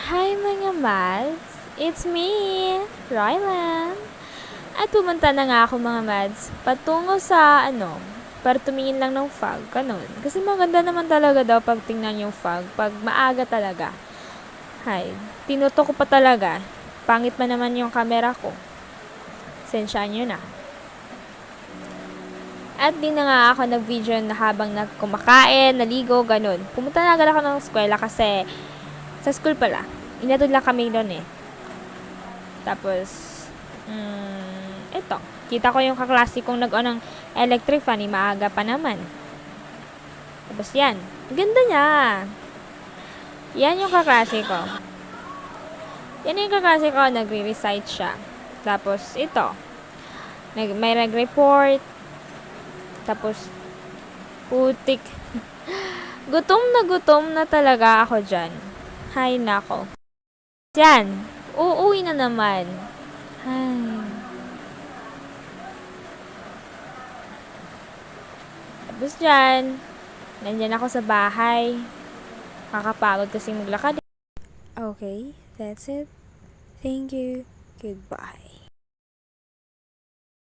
Hi mga mads! It's me, Rylan. At pumunta na nga ako mga mads patungo sa para tumingin lang ng fog, ganun. Kasi maganda naman talaga daw pag tingnan yung fog, pag maaga talaga. Hay, tinuto ko pa talaga. Pangit pa naman yung camera ko. Sensyaan nyo na. At di na nga ako nag-video na habang kumakain, naligo, ganun. Pumunta na agad ako ng eskwela kasi sa school pala. Inatod lang kami doon eh. Tapos, eto. Kita ko yung kaklase kong nag-on ng electric fan, maaga pa naman. Tapos yan. Ganda niya. Yan yung kaklase ko. Yan yung kaklase ko, nagre-recite siya. Tapos, ito. May nag-report. Tapos, putik. Gutom na talaga ako dyan. Hay nako. Yan. Uuwi na naman. Ay. Tapos dyan, nandyan ako sa bahay. Kakapagod kasi maglakad. Okay, that's it. Thank you. Goodbye.